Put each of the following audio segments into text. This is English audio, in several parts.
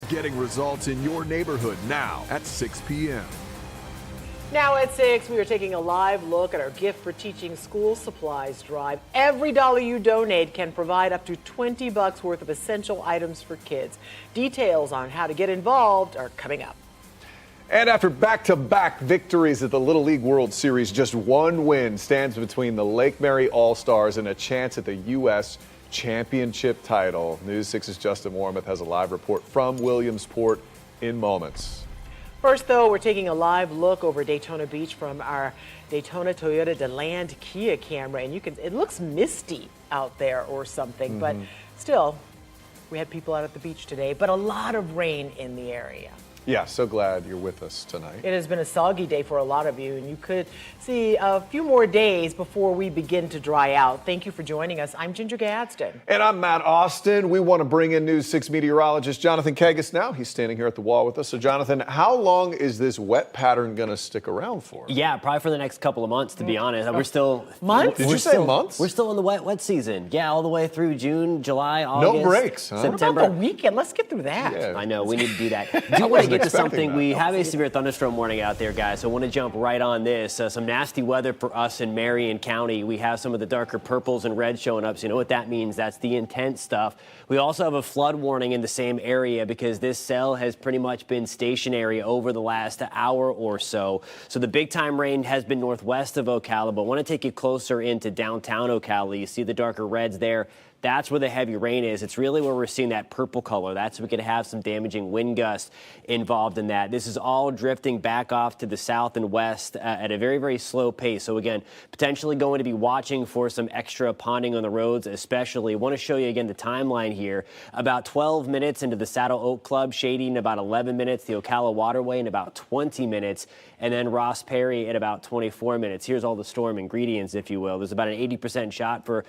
Getting results in your neighborhood now at 6 p.m. Now at 6, we are taking a live look at our Gift for Teaching School Supplies drive. Every dollar you donate can provide up to $20 worth of essential items for kids. Details on how to get involved are coming up. And after back-to-back victories at the Little League World Series, just one win stands between the Lake Mary All-Stars and a chance at the U.S. Championship title. News 6's Justin Warmoth has a live report from Williamsport in moments. First, though, we're taking a live look over Daytona Beach from our Daytona Toyota DeLand Kia camera, and it looks misty out there or something, but still, we had people out at the beach today, but a lot of rain in the area. Yeah, so glad you're with us tonight. It has been a soggy day for a lot of you, and you could see a few more days before we begin to dry out. Thank you for joining us. I'm Ginger Gadsden. And I'm Matt Austin. We want to bring in News 6 meteorologist Jonathan Kagas now. He's standing here at the wall with us. So, Jonathan, how long is this wet pattern going to stick around for? Yeah, probably for the next couple of months, to be honest. We're still... Months? Did you say months? We're still in the wet season. Yeah, all the way through June, July, August. No breaks, huh? September. What about the weekend? Let's get through that. Yeah. I know, we need to do that. Do want to get to something. that. We have a severe thunderstorm warning out there, guys, so I want to jump right on this. Some nasty weather for us in Marion County. We have some of the darker purples and reds showing up, so you know what that means. That's the intense stuff. We also have a flood warning in the same area because this cell has pretty much been stationary over the last hour or so. So the big time rain has been northwest of Ocala, but I want to take you closer into downtown Ocala. You see the darker reds there. That's where the heavy rain is. It's really where we're seeing that purple color. That's we could have some damaging wind gusts involved in that. This is all drifting back off to the south and west at a very, very slow pace. So again, potentially going to be watching for some extra ponding on the roads, especially. I want to show you again the timeline here. About 12 minutes into the Saddle Oak Club, Shady in about 11 minutes, the Ocala Waterway in about 20 minutes, and then Ross Perry at about 24 minutes. Here's all the storm ingredients, if you will. There's about an 80% shot for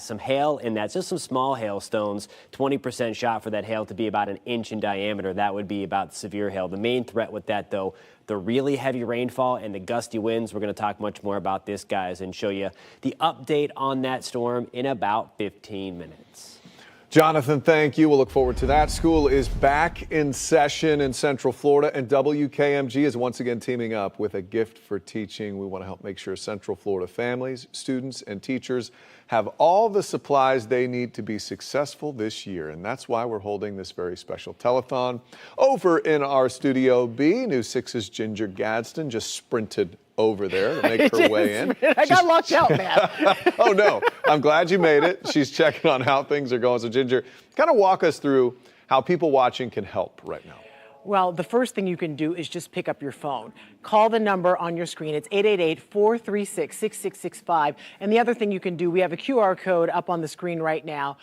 some hail in that. Just some small hailstones, 20% shot for that hail to be about an inch in diameter. That would be about severe hail. The main threat with that, though, the really heavy rainfall and the gusty winds. We're going to talk much more about this, guys, and show you the update on that storm in about 15 minutes. Jonathan, thank you. We'll look forward to that. School is back in session in Central Florida, and WKMG is once again teaming up with a Gift for Teaching. We want to help make sure Central Florida families, students, and teachers have all the supplies they need to be successful this year. And that's why we're holding this very special telethon. Over in our Studio B, News 6's Ginger Gadsden just sprinted over there to make her way in. I got locked out, Matt. Oh, no. I'm glad you made it. She's checking on how things are going. So, Ginger, kind of walk us through how people watching can help right now. Well, the first thing you can do is just pick up your phone. Call the number on your screen. It's 888-436-6665. And the other thing you can do, we have a QR code up on the screen right now.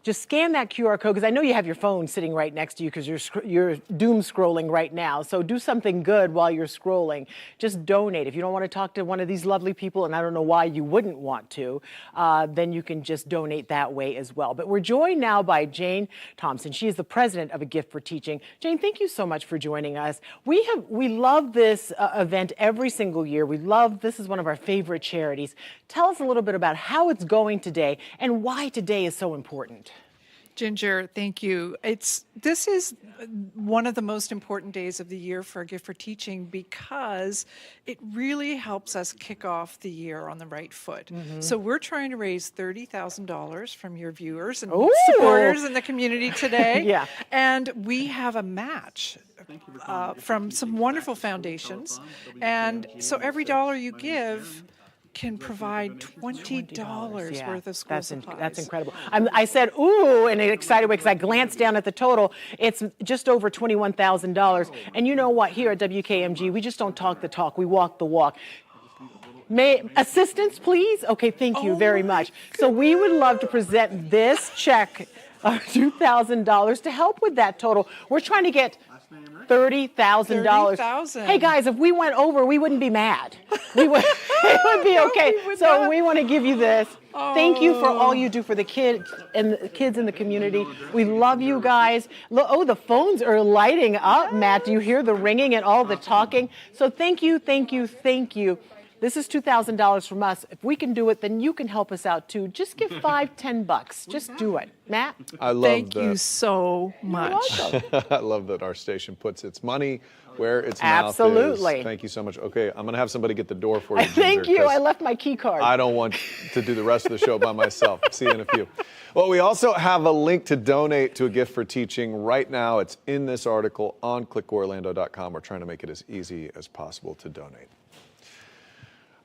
Just scan that QR code, because I know you have your phone sitting right next to you because you're doom scrolling right now. So do something good while you're scrolling. Just donate. If you don't want to talk to one of these lovely people, and I don't know why you wouldn't want to, then you can just donate that way as well. But we're joined now by Jane Thompson. She is the president of A Gift for Teaching. Jane, thank you so much for joining us. We love this event every single year. This is one of our favorite charities. Tell us a little bit about how it's going today and why today is so important. Ginger, thank you. This is one of the most important days of the year for A Gift for Teaching because it really helps us kick off the year on the right foot. So we're trying to raise $30,000 from your viewers and supporters in the community today. Yeah. And we have a match from some wonderful foundations. And so every dollar you give can provide $20 worth of school supplies. That's incredible. I said, ooh, in an excited way, because I glanced down at the total. It's just over $21,000. And you know what? Here at WKMG, we just don't talk the talk. We walk the walk. Assistance, please? Okay, thank you very much. So we would love to present this check of $2,000 to help with that total. We're trying to get $30,000. $30,000. Hey guys, if we went over, we wouldn't be mad. It would be okay. So we want to give you this. Thank you for all you do for the kids and the kids in the community. We love you guys. Oh, the phones are lighting up, Matt. Do you hear the ringing and all the talking? So thank you, thank you, thank you. This is $2,000 from us. If we can do it, then you can help us out too. Just give $5-10. Just do it. Matt? I love Thank you so much. I love that our station puts its money where its Absolutely. mouth is. Thank you so much. Okay, I'm going to have somebody get the door for you, Thank Ginger, you. 'cause I left my key card. I don't want to do the rest of the show by myself. See you in a few. Well, we also have a link to donate to a gift for teaching right now. It's in this article on clickorlando.com. We're trying to make it as easy as possible to donate.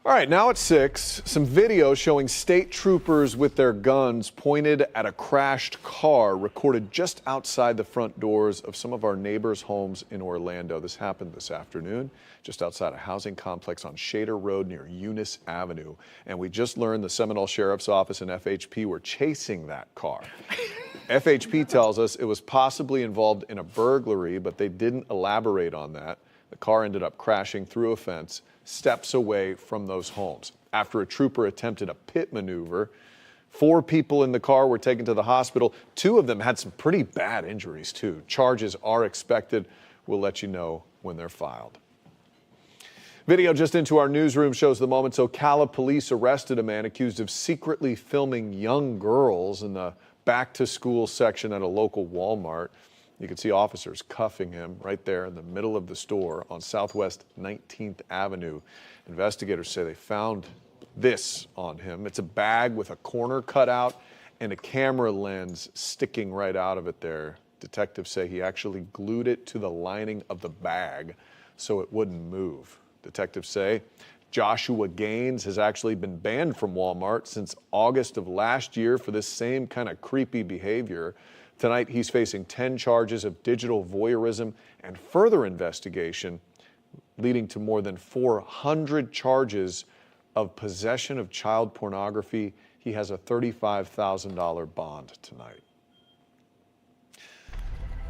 All right, now at 6, some video showing state troopers with their guns pointed at a crashed car recorded just outside the front doors of some of our neighbors' homes in Orlando. This happened this afternoon, just outside a housing complex on Shader Road near Eunice Avenue. And we just learned the Seminole Sheriff's Office and FHP were chasing that car. FHP tells us it was possibly involved in a burglary, but they didn't elaborate on that. The car ended up crashing through a fence steps away from those homes. After a trooper attempted a pit maneuver, 4 people in the car were taken to the hospital. 2 of them had some pretty bad injuries too. Charges are expected. We'll let you know when they're filed. Video just into our newsroom shows the moment Ocala police arrested a man accused of secretly filming young girls in the back-to-school section at a local Walmart. You can see officers cuffing him right there in the middle of the store on Southwest 19th Avenue. Investigators say they found this on him. It's a bag with a corner cut out and a camera lens sticking right out of it there. Detectives say he actually glued it to the lining of the bag so it wouldn't move. Detectives say Joshua Gaines has actually been banned from Walmart since August of last year for this same kind of creepy behavior. Tonight, he's facing 10 charges of digital voyeurism and further investigation, leading to more than 400 charges of possession of child pornography. He has a $35,000 bond tonight.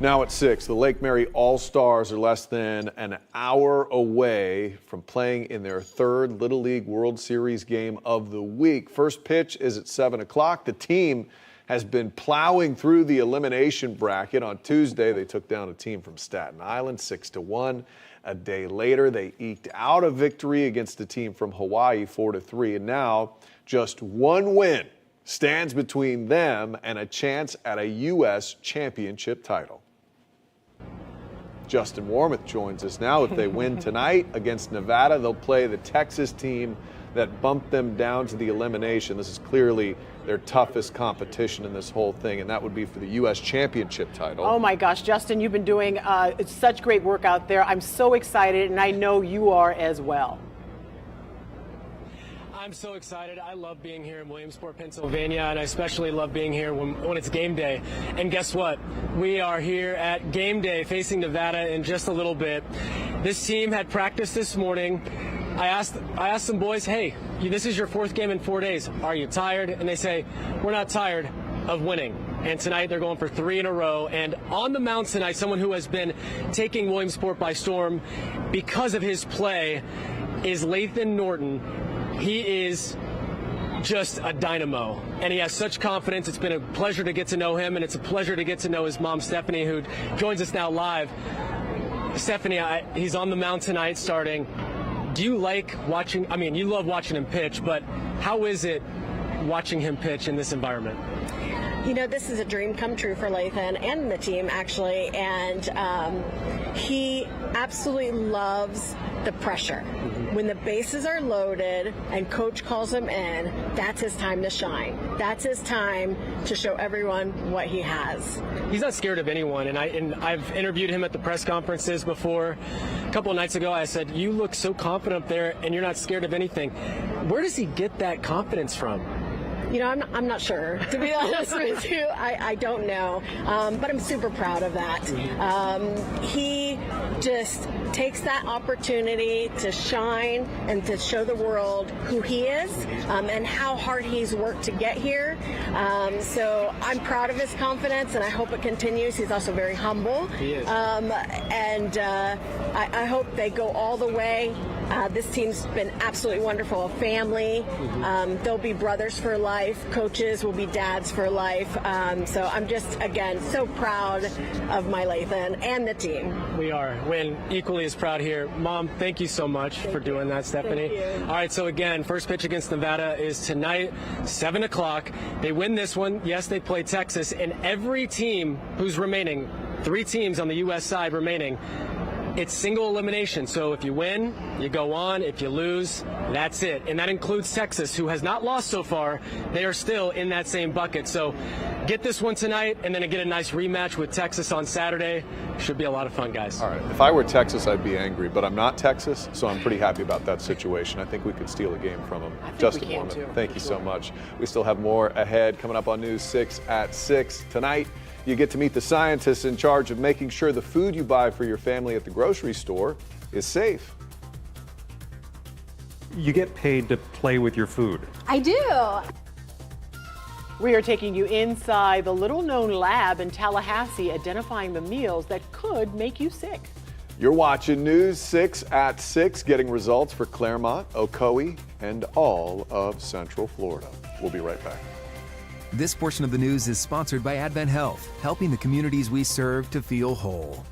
Now at 6, the Lake Mary All-Stars are less than an hour away from playing in their 3rd Little League World Series game of the week. First pitch is at 7 o'clock. The team has been plowing through the elimination bracket. On Tuesday, they took down a team from Staten Island 6-1. A day later, they eked out a victory against a team from Hawaii 4-3. And now, just one win stands between them and a chance at a U.S. championship title. Justin Warmoth joins us now. If they win tonight against Nevada, they'll play the Texas team that bumped them down to the elimination. This is clearly their toughest competition in this whole thing, and that would be for the U.S. championship title. Oh my gosh, Justin, you've been doing such great work out there. I'm so excited, and I know you are as well. I'm so excited. I love being here in Williamsport, Pennsylvania, and I especially love being here when it's game day. And guess what? We are here at game day facing Nevada in just a little bit. This team had practice this morning. I asked some boys, hey, this is your 4th game in 4 days. Are you tired? And they say, we're not tired of winning. And tonight they're going for 3 in a row. And on the mound tonight, someone who has been taking Williamsport by storm because of his play is Lathan Norton. He is just a dynamo, and he has such confidence. It's been a pleasure to get to know him, and it's a pleasure to get to know his mom, Stephanie, who joins us now live. Stephanie, he's on the mound tonight starting. Do you like watching, you love watching him pitch, but how is it watching him pitch in this environment? You know, this is a dream come true for Lathan and the team, actually, and he absolutely loves the pressure. When the bases are loaded and coach calls him in, that's his time to shine. That's his time to show everyone what he has. He's not scared of anyone, and I've interviewed him at the press conferences before. A couple of nights ago, I said, you look so confident up there, and you're not scared of anything. Where does he get that confidence from? You know, I'm not sure, to be honest with you. I don't know, but I'm super proud of that. He just takes that opportunity to shine and to show the world who he is and how hard he's worked to get here. So I'm proud of his confidence, and I hope it continues. He's also very humble. He is. I hope they go all the way This team's been absolutely wonderful. A family. They'll be brothers for life. Coaches will be dads for life. So I'm just, again, so proud of my Lathan and the team. We are. We're equally as proud here. Mom, thank you so much for doing that, Stephanie. Thank you. All right, so again, first pitch against Nevada is tonight, 7 o'clock. They win this one. Yes, they play Texas. And every team who's remaining, 3 teams on the U.S. side remaining, it's single elimination. So if you win, you go on. If you lose, that's it. And that includes Texas, who has not lost so far. They are still in that same bucket. So get this one tonight and then get a nice rematch with Texas on Saturday. Should be a lot of fun, guys. All right. If I were Texas, I'd be angry, but I'm not Texas, so I'm pretty happy about that situation. I think we could steal a game from them. Justin Mormon, thank you so much. We still have more ahead coming up on News 6 at 6 tonight. You get to meet the scientists in charge of making sure the food you buy for your family at the grocery store is safe. You get paid to play with your food. I do. We are taking you inside the little-known lab in Tallahassee, identifying the meals that could make you sick. You're watching News 6 at 6, getting results for Claremont, Ocoee, and all of Central Florida. We'll be right back. This portion of the news is sponsored by Advent Health, helping the communities we serve to feel whole.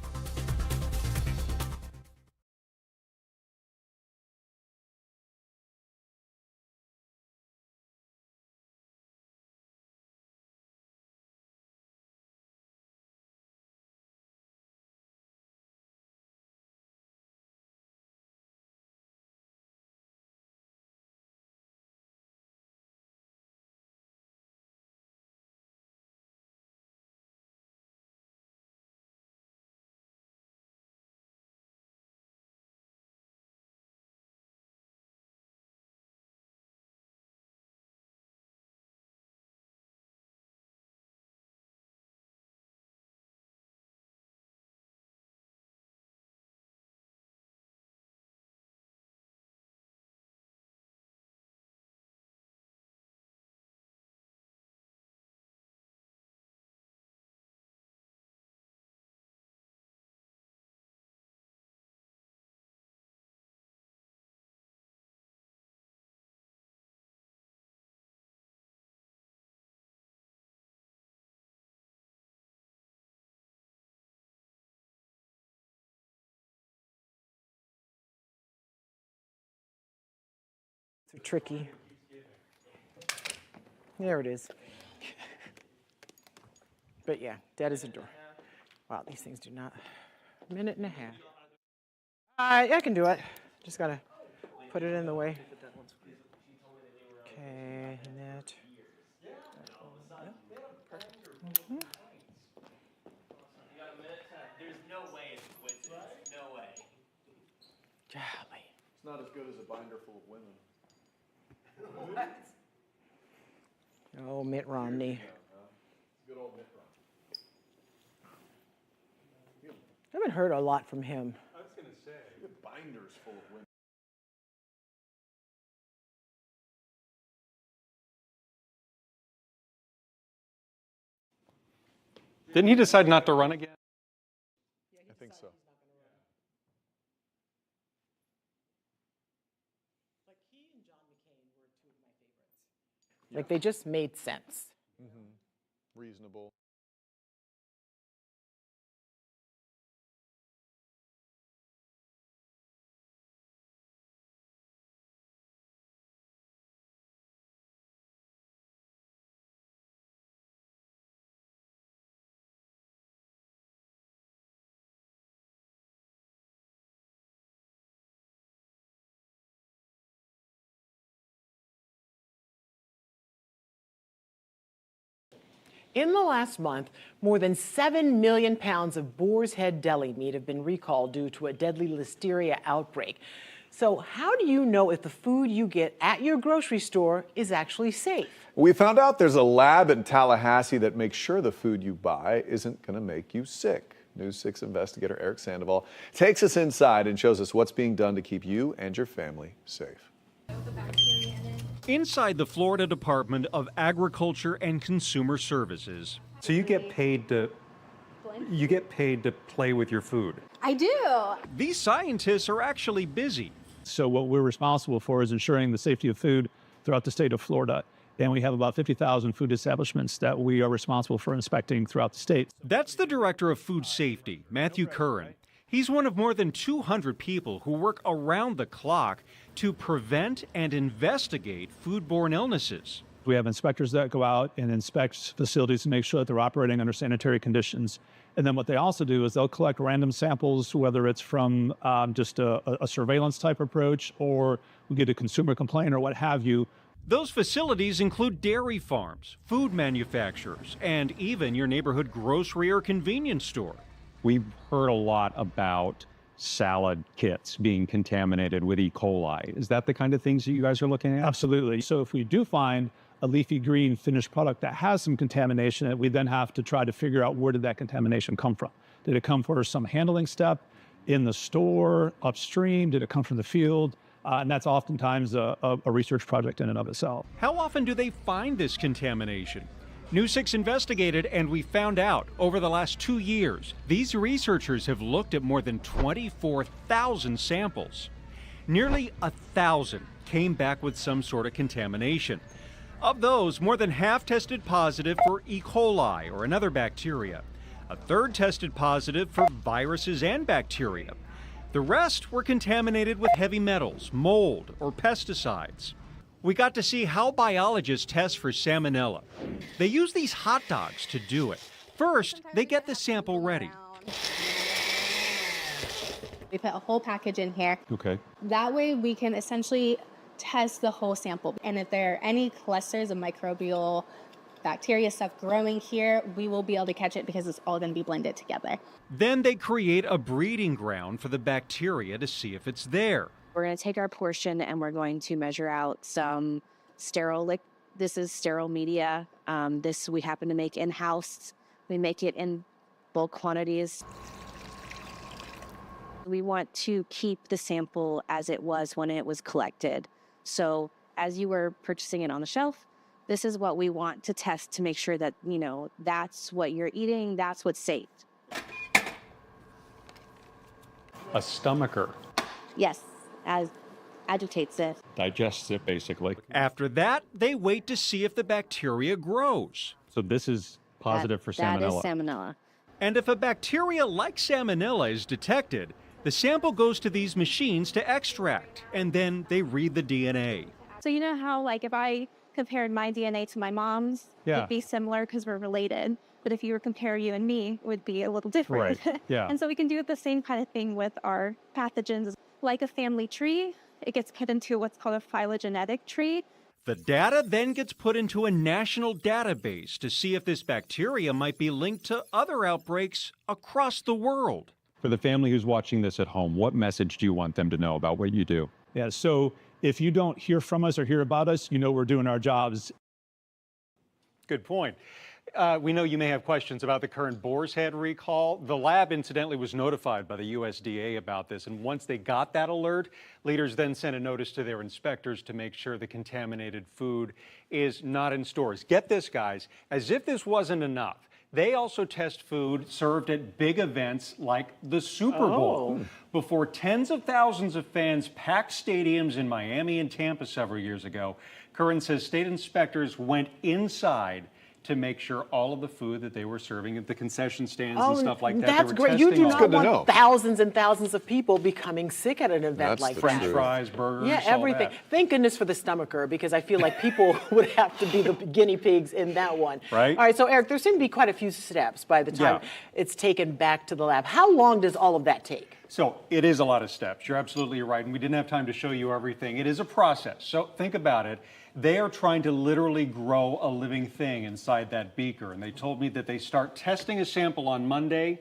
They're tricky. There it is. But yeah, dead as a door. Wow, these things do not. A minute and a half. I can do it. Just gotta put it in the way. Okay, net. Mm-hmm. There's no way it's a coincidence. No way. Golly. It's not as good as a binder full of women. Oh, Mitt Romney. Good old Mitt Romney. I haven't heard a lot from him. I was going to say, binders full of women. Didn't he decide not to run again? I think so. Like, they just made sense. Reasonable. In the last month, more than 7 million pounds of boar's head deli meat have been recalled due to a deadly listeria outbreak. So how do you know if the food you get at your grocery store is actually safe? We found out there's a lab in Tallahassee that makes sure the food you buy isn't going to make you sick. News 6 investigator Eric Sandoval takes us inside and shows us what's being done to keep you and your family safe. Inside the Florida Department of Agriculture and Consumer Services. So you get paid to play with your food. I do. These scientists are actually busy. So what we're responsible for is ensuring the safety of food throughout the state of Florida. And we have about 50,000 food establishments that we are responsible for inspecting throughout the state. That's the Director of Food Safety, Matthew Curran. He's one of more than 200 people who work around the clock to prevent and investigate foodborne illnesses. We have inspectors that go out and inspect facilities to make sure that they're operating under sanitary conditions. And then what they also do is they'll collect random samples, whether it's from just a surveillance type approach, or we get a consumer complaint or what have you. Those facilities include dairy farms, food manufacturers, and even your neighborhood grocery or convenience store. We've heard a lot about salad kits being contaminated with E. coli. Is that the kind of things that you guys are looking at? Absolutely. So if we do find a leafy green finished product that has some contamination, we then have to try to figure out where did that contamination come from. Did it come from some handling step in the store, upstream? Did it come from the field? And that's oftentimes a research project in and of itself. How often do they find this contamination? News 6 investigated, and we found out over the last 2 years, these researchers have looked at more than 24,000 samples. Nearly 1,000 came back with some sort of contamination. Of those, more than half tested positive for E. coli or another bacteria. A third tested positive for viruses and bacteria. The rest were contaminated with heavy metals, mold, or pesticides. We got to see how biologists test for salmonella. They use these hot dogs to do it. First, they get the sample ready. We put a whole package in here. Okay. That way we can essentially test the whole sample. And if there are any clusters of microbial bacteria stuff growing here, we will be able to catch it because it's all going to be blended together. Then they create a breeding ground for the bacteria to see if it's there. We're going to take our portion and we're going to measure out some sterile, this is sterile media. This we happen to make in-house. We make it in bulk quantities. We want to keep the sample as it was when it was collected. So as you were purchasing it on the shelf, this is what we want to test to make sure that, you know, that's what you're eating, that's what's safe. A stomacher. Yes, as agitates it. Digests it, basically. After that, they wait to see if the bacteria grows. So this is positive for salmonella. That is salmonella. And if a bacteria like salmonella is detected, the sample goes to these machines to extract, and then they read the DNA. So you know how, like, if I compared my DNA to my mom's, it'd be similar because we're related. But if you were to compare you and me, it would be a little different. Right. Yeah. And so we can do the same kind of thing with our pathogens. Like a family tree, it gets put into what's called a phylogenetic tree. The data then gets put into a national database to see if this bacteria might be linked to other outbreaks across the world. For the family who's watching this at home, what message do you want them to know about what you do? Yeah, so if you don't hear from us or hear about us, you know we're doing our jobs. Good point. We know you may have questions about the current Boar's Head recall. The lab, incidentally, was notified by the USDA about this, and once they got that alert, leaders then sent a notice to their inspectors to make sure the contaminated food is not in stores. Get this, guys, as if this wasn't enough. They also test food served at big events like the Super Bowl. Before tens of thousands of fans packed stadiums in Miami and Tampa several years ago, Curran says state inspectors went inside to make sure all of the food that they were serving at the concession stands and stuff like that. That's great. You do not want thousands and thousands of people becoming sick at an event like that. French fries, burgers, yeah, everything. Thank goodness for the stomacher, because I feel like people would have to be the guinea pigs in that one. Right. All right, so Eric, there seem to be quite a few steps by the time it's taken back to the lab. How long does all of that take? So it is a lot of steps. You're absolutely right. And we didn't have time to show you everything. It is a process. So think about it. They are trying to literally grow a living thing inside that beaker. And they told me that they start testing a sample on Monday.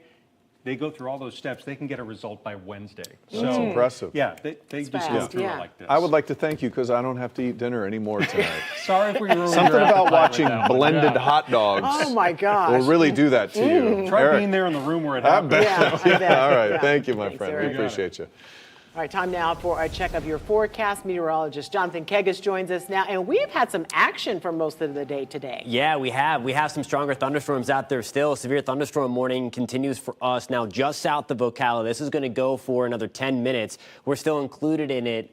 They go through all those steps. They can get a result by Wednesday. That's impressive. Yeah, they just go through it like this. I would like to thank you because I don't have to eat dinner anymore tonight. Sorry if we ruined Something about watching blended hot dogs. Oh my gosh. Will really do that to you. Try Eric. being there in the room where it happened. I bet. Yeah, I bet. All right. Yeah. Thank you, my Thanks, friend. Eric. We appreciate you. All right, time now for a check of your forecast. Meteorologist Jonathan Kegas joins us now, and we've had some action for most of the day today. Yeah, we have. We have some stronger thunderstorms out there still. Severe thunderstorm warning continues for us now just south of Ocala. This is going to go for another 10 minutes. We're still included in it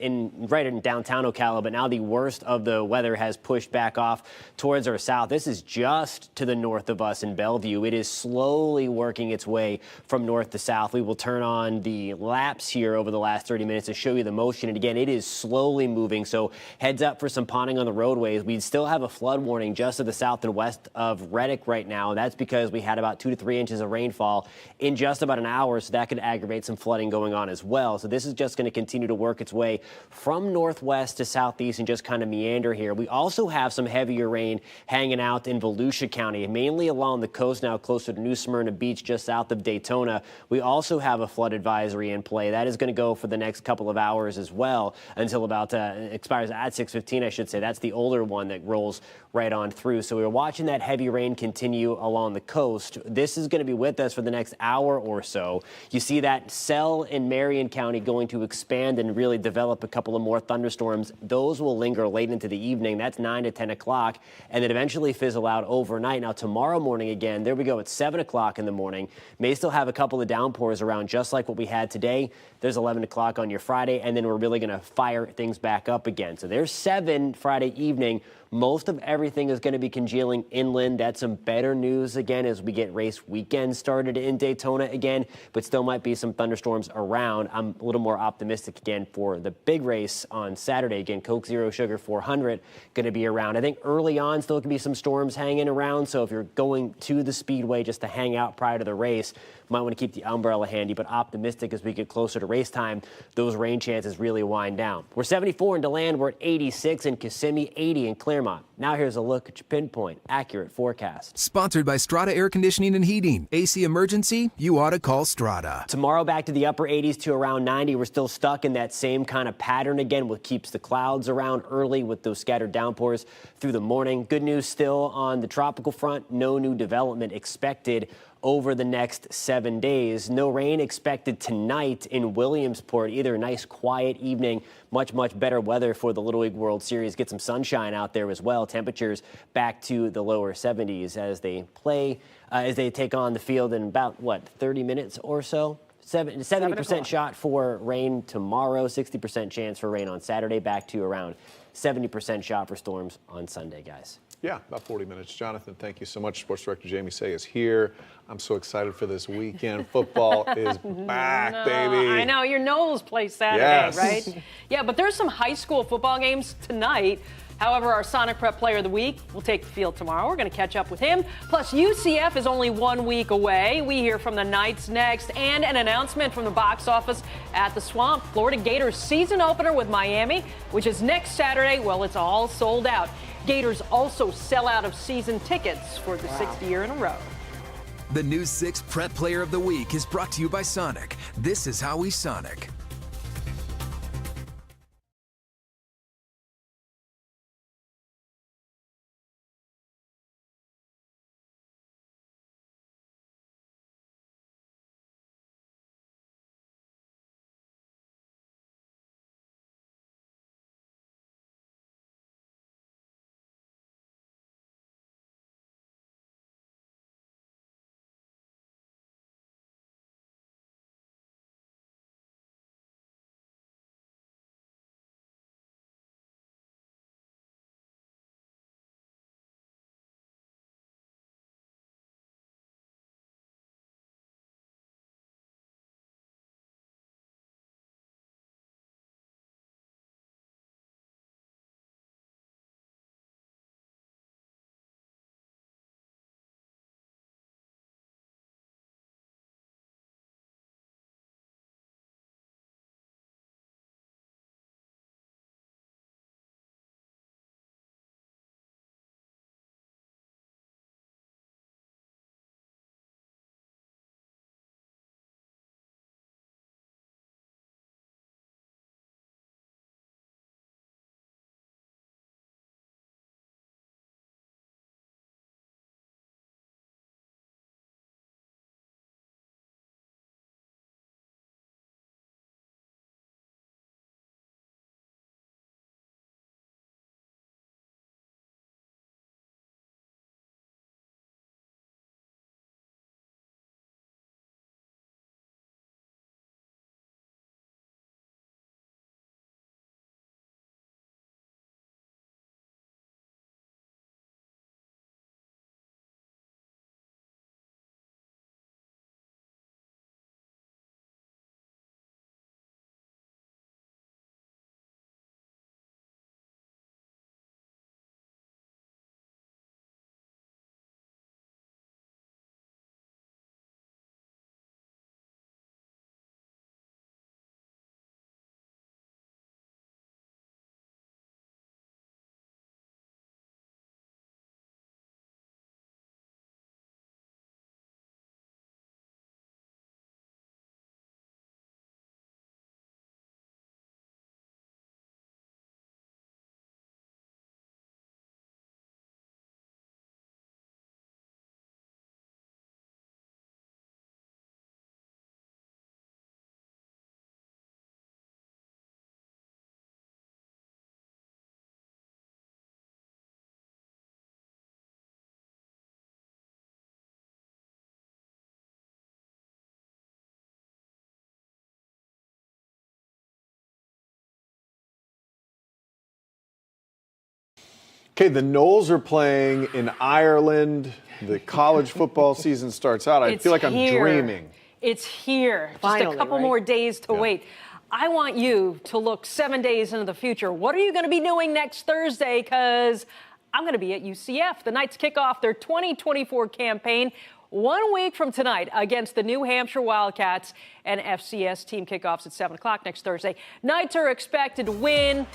right in downtown Ocala, but now the worst of the weather has pushed back off towards our south. This is just to the north of us in Bellevue. It is slowly working its way from north to south. We will turn on the laps here over the last 30 minutes to show you the motion. And again, it is slowly moving. So heads up for some ponding on the roadways. We still have a flood warning just to the south and west of Reddick right now. That's because we had about 2 to 3 inches of rainfall in just about an hour. So that could aggravate some flooding going on as well. So this is just going to continue to work its way from northwest to southeast and just kind of meander here. We also have some heavier rain hanging out in Volusia County, mainly along the coast now closer to New Smyrna Beach, just south of Daytona. We also have a flood advisory in play. That is going to go for the next couple of hours as well until about expires at 6:15, I should say. That's the older one that rolls right on through. So we're watching that heavy rain continue along the coast. This is going to be with us for the next hour or so. You see that cell in Marion County going to expand and really develop a couple of more thunderstorms. Those will linger late into the evening. That's 9 to 10 o'clock, and then eventually fizzle out overnight. Now tomorrow morning again, there we go at 7 o'clock in the morning. May still have a couple of downpours around just like what we had today. There's 11 o'clock on your Friday, and then we're really going to fire things back up again. So there's 7 Friday evening. Most of everything is going to be congealing inland. That's some better news again as we get race weekend started in Daytona again, but still might be some thunderstorms around. I'm a little more optimistic again for the big race on Saturday. Again, Coke Zero Sugar 400 going to be around. I think early on still can be some storms hanging around. So if you're going to the Speedway just to hang out prior to the race, might want to keep the umbrella handy, but optimistic as we get closer to race time, those rain chances really wind down. We're 74 in DeLand, we're at 86 in Kissimmee, 80 in Claremont. Now here's a look at your pinpoint, accurate forecast. Sponsored by Strata Air Conditioning and Heating. AC emergency? You ought to call Strata. Tomorrow back to the upper 80s to around 90. We're still stuck in that same kind of pattern again, what keeps the clouds around early with those scattered downpours through the morning. Good news still on the tropical front, no new development expected over the next 7 days. No rain expected tonight in Williamsport either. A nice quiet evening, much better weather for the Little League World Series. Get some sunshine out there as well. Temperatures back to the lower 70s as they play, as they take on the field in about, 30 minutes or so? 70% shot for rain tomorrow, 60% chance for rain on Saturday, back to around 70% shot for storms on Sunday, guys. Yeah, about 40 minutes. Jonathan, thank you so much. Sports Director Jamie Say is here. I'm so excited for this weekend. Football is back, baby. I know, your nose plays Saturday, yes. right? Yeah, but there's some high school football games tonight. However, our Sonic Prep Player of the Week will take the field tomorrow. We're going to catch up with him. Plus, UCF is only 1 week away. We hear from the Knights next, and an announcement from the box office at the Swamp. Florida Gators season opener with Miami, which is next Saturday. Well, it's all sold out. Gators also sell out of season tickets for the 6th year in a row. The News 6 Prep Player of the Week is brought to you by Sonic. This is how we Sonic. Okay, the Knowles are playing in Ireland. The college football season starts out. I feel like I'm dreaming. It's here. Finally, just a couple right? more days to wait. I want you to look 7 days into the future. What are you going to be doing next Thursday? Because I'm going to be at UCF. The Knights kick off their 2024 campaign 1 week from tonight against the New Hampshire Wildcats, and FCS team kickoffs at 7 o'clock next Thursday. Knights are expected to win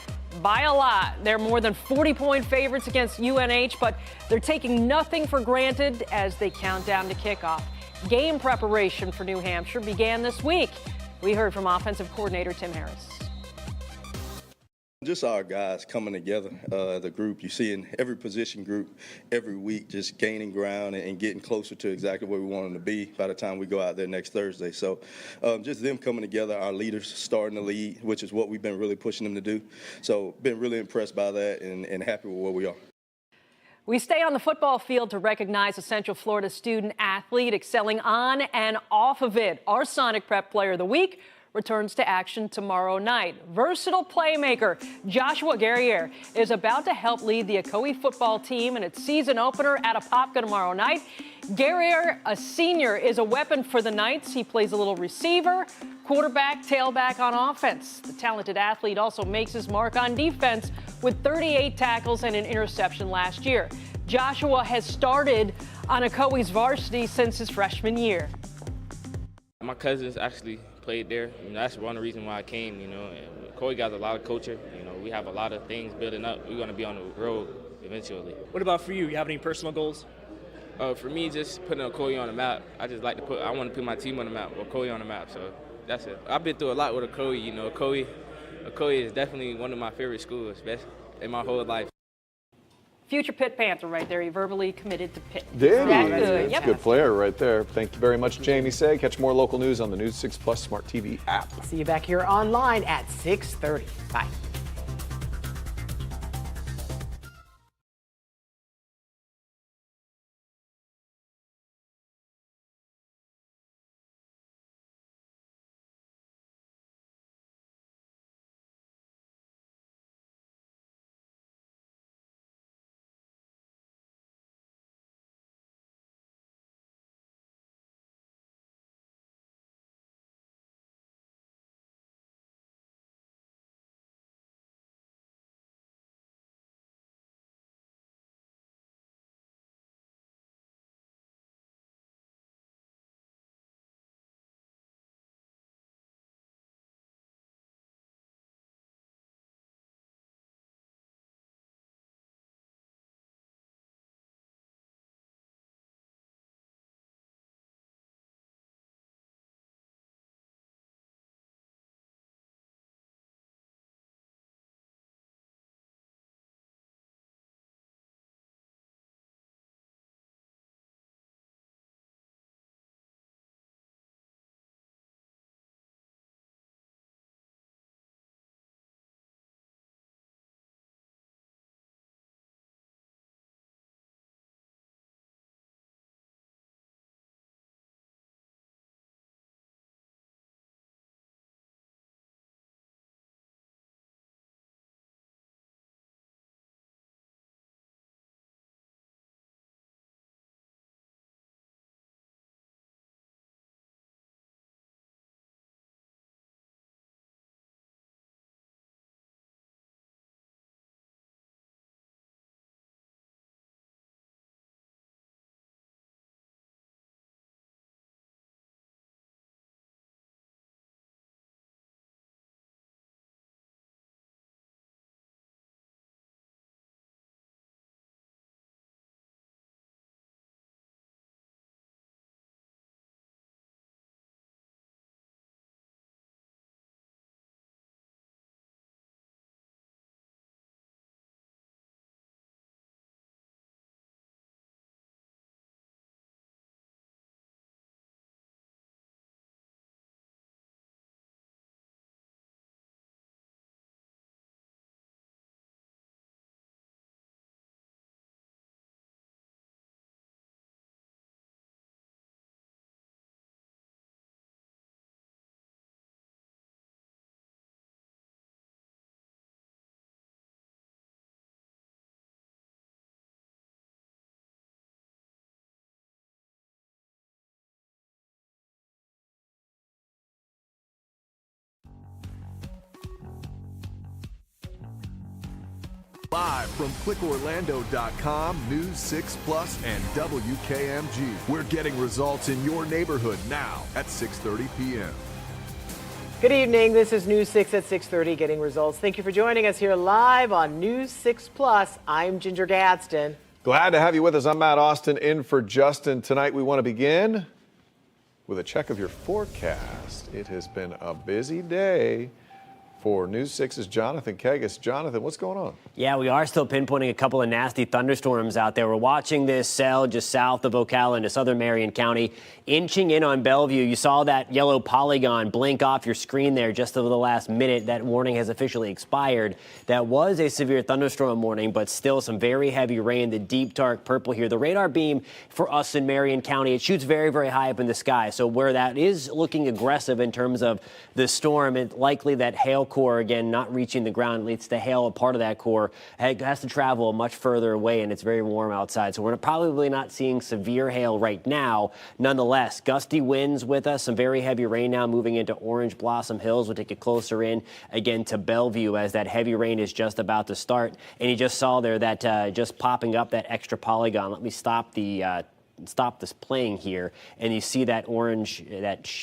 by a lot. They're more than 40-point favorites against UNH, but they're taking nothing for granted as they count down to kickoff. Game preparation for New Hampshire began this week. We heard from offensive coordinator Tim Harris. Just our guys coming together, the group you see in every position group every week, just gaining ground and getting closer to exactly where we want them to be by the time we go out there next Thursday. So just them coming together, our leaders starting to lead, which is what we've been really pushing them to do. So been really impressed by that and happy with where we are. We stay on the football field to recognize a Central Florida student athlete excelling on and off of it. Our Sonic Prep Player of the Week returns to action tomorrow night. Versatile playmaker Joshua Guerriere is about to help lead the Ocoee football team in its season opener at Apopka tomorrow night. Guerriere, a senior, is a weapon for the Knights. He plays a little receiver, quarterback, tailback on offense. The talented athlete also makes his mark on defense with 38 tackles and an interception last year. Joshua has started on Ocoee's varsity since his freshman year. My cousins actually played there. That's one of the reasons why I came. Ocoee got a lot of culture. We have a lot of things building up. We're going to be on the road eventually. What about for you? You have any personal goals? For me, just putting Ocoee on the map. I just like to I want to put my team on the map, Ocoee on the map. So that's it. I've been through a lot with Ocoee. Ocoee is definitely one of my favorite schools, best in my whole life. Future Pitt Panther right there. He verbally committed to Pitt. Did he? Good. That's a good player right there. Thank you very much, Jamie Say. Catch more local news on the News 6 Plus Smart TV app. See you back here online at 6:30. Bye. Live from clickorlando.com, News 6 Plus, and WKMG. We're getting results in your neighborhood now at 6:30 p.m. Good evening. This is News 6 at 6:30, getting results. Thank you for joining us here live on News 6 Plus. I'm Ginger Gadsden. Glad to have you with us. I'm Matt Austin in for Justin. Tonight we want to begin with a check of your forecast. It has been a busy day for News 6's Jonathan Kegas. Jonathan, what's going on? Yeah, we are still pinpointing a couple of nasty thunderstorms out there. We're watching this cell just south of Ocala into southern Marion County, inching in on Bellevue. You saw that yellow polygon blink off your screen there just over the last minute. That warning has officially expired. That was a severe thunderstorm warning, but still some very heavy rain. The deep dark purple here. The radar beam for us in Marion County, it shoots very, very high up in the sky. So where that is looking aggressive in terms of the storm, it's likely that hail core, again, not reaching the ground, leads to hail. A part of that core has to travel much further away, and it's very warm outside. So we're probably not seeing severe hail right now. Nonetheless, gusty winds with us, some very heavy rain now moving into Orange Blossom Hills. We'll take it closer in again to Bellevue as that heavy rain is just about to start. And you just saw there that just popping up that extra polygon. Let me stop this playing here, and you see that orange,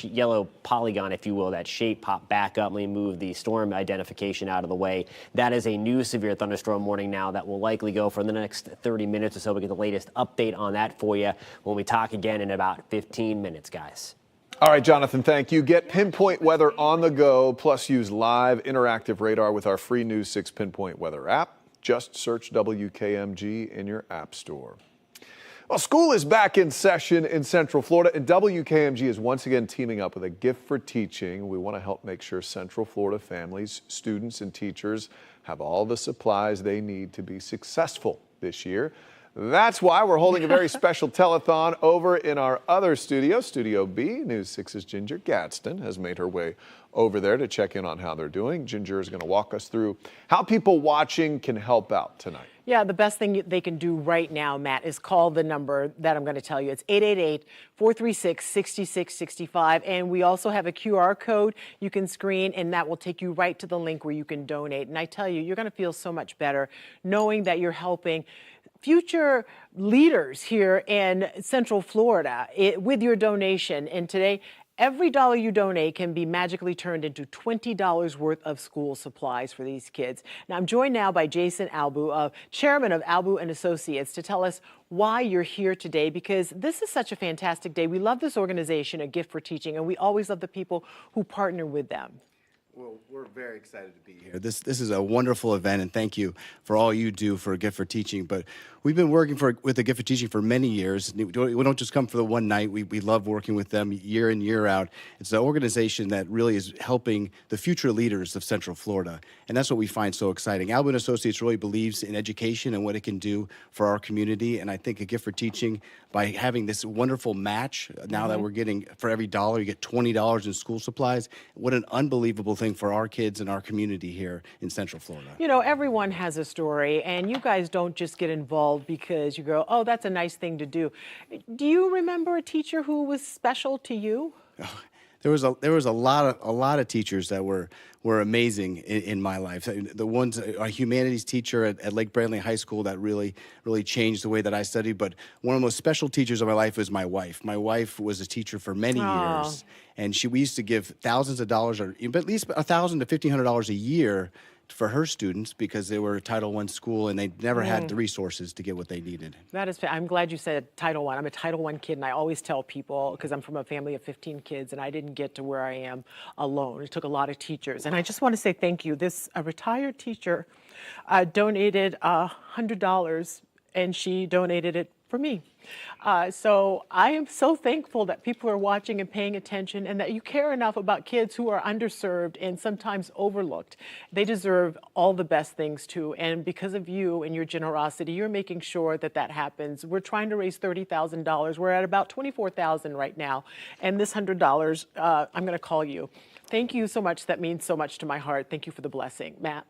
yellow polygon, if you will, that shape pop back up. Let me move the storm identification out of the way. That is a new severe thunderstorm warning now that will likely go for the next 30 minutes or so. We get the latest update on that for you when we talk again in about 15 minutes, guys. All right, Jonathan, thank you. Get pinpoint weather on the go, plus use live interactive radar with our free News 6 Pinpoint Weather app. Just search WKMG in your app store. Well, school is back in session in Central Florida, and WKMG is once again teaming up with a gift for teaching. We want to help make sure Central Florida families, students, and teachers have all the supplies they need to be successful this year. That's why we're holding a very special telethon over in our other studio, Studio B. News 6's Ginger Gadsden has made her way over there to check in on how they're doing. Ginger is going to walk us through how people watching can help out tonight. Yeah, the best thing they can do right now, Matt, is call the number that I'm going to tell you. It's 888-436-6665. And we also have a QR code you can screen, and that will take you right to the link where you can donate. And I tell you, you're going to feel so much better knowing that you're helping future leaders here in Central Florida with your donation. And today, every dollar you donate can be magically turned into $20 worth of school supplies for these kids. Now, I'm joined now by Jason Albu, chairman of Albu and Associates, to tell us why you're here today, because this is such a fantastic day. We love this organization, A Gift for Teaching, and we always love the people who partner with them. Well, we're very excited to be here. This is a wonderful event, and thank you for all you do for A Gift for Teaching. But we've been working with A Gift for Teaching for many years. We don't just come for the one night. We love working with them year in, year out. It's an organization that really is helping the future leaders of Central Florida, and that's what we find so exciting. Albu and Associates really believes in education and what it can do for our community, and I think A Gift for Teaching, by having this wonderful match, now that we're getting, for every dollar, you get $20 in school supplies. What an unbelievable thing for our kids and our community here in Central Florida. You know, everyone has a story, and you guys don't just get involved because you go, oh, that's a nice thing to do. Do you remember a teacher who was special to you? Oh, there was a lot of teachers that were amazing in my life. The ones, a humanities teacher at Lake Brantley High School that really changed the way that I studied. But one of the most special teachers of my life was my wife. My wife was a teacher for many years, and we used to give thousands of dollars, or at least $1,000 to $1,500 a year for her students, because they were a Title I school and they never had the resources to get what they needed. That is, I'm glad you said Title I. I'm a Title I kid, and I always tell people, because I'm from a family of 15 kids, and I didn't get to where I am alone. It took a lot of teachers. And I just want to say thank you. A retired teacher donated $100, and she donated it for me. So I am so thankful that people are watching and paying attention, and that you care enough about kids who are underserved and sometimes overlooked. They deserve all the best things too, and because of you and your generosity, you're making sure that that happens. We're trying to raise $30,000. We're at about $24,000 right now, and this $100, I'm going to call you. Thank you so much. That means so much to my heart. Thank you for the blessing. Matt?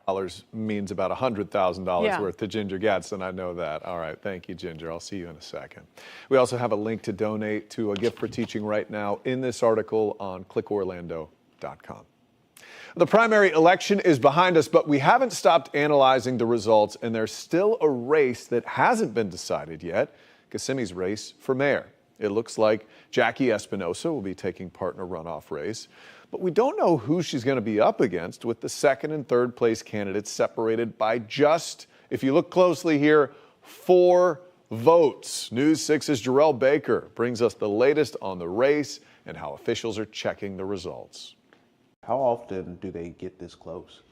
Dollars means about $100,000 Yeah. worth to Ginger Gadsden. I know that. All right. Thank you, Ginger. I'll see you in a second. We also have a link to donate to A Gift for Teaching right now in this article on clickorlando.com. The primary election is behind us, but we haven't stopped analyzing the results, and there's still a race that hasn't been decided yet, Kissimmee's race for mayor. It looks like Jackie Espinosa will be taking part in a runoff race, but we don't know who she's going to be up against, with the second and third place candidates separated by just, if you look closely here, 4 votes. News 6's Jarrell Baker brings us the latest on the race and how officials are checking the results. How often do they get this close?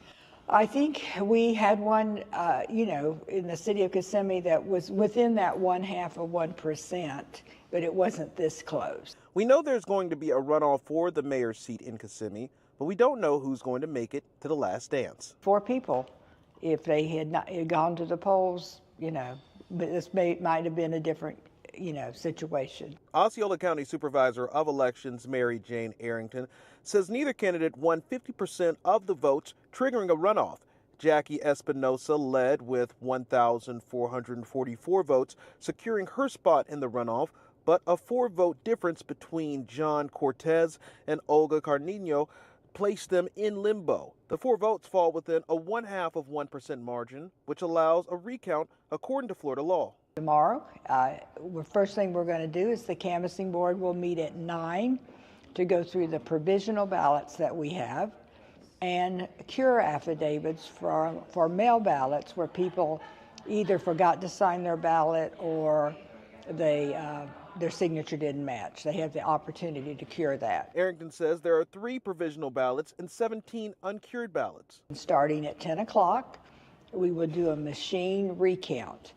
I think we had one, in the city of Kissimmee that was within that 0.5%, but it wasn't this close. We know there's going to be a runoff for the mayor's seat in Kissimmee, but we don't know who's going to make it to the last dance. 4 people, if they had not gone to the polls, but this might have been a different, situation. Osceola County Supervisor of Elections, Mary Jane Arrington, says neither candidate won 50% of the votes, triggering a runoff. Jackie Espinosa led with 1,444 votes, securing her spot in the runoff, but a 4-vote difference between John Cortez and Olga Carnino placed them in limbo. The 4 votes fall within a 0.5% margin, which allows a recount according to Florida law. Tomorrow, first thing we're going to do is the canvassing board will meet at 9 to go through the provisional ballots that we have and cure affidavits for mail ballots where people either forgot to sign their ballot or their signature didn't match. They have the opportunity to cure that. Arrington says there are 3 provisional ballots and 17 uncured ballots. Starting at 10 o'clock, we will do a machine recount.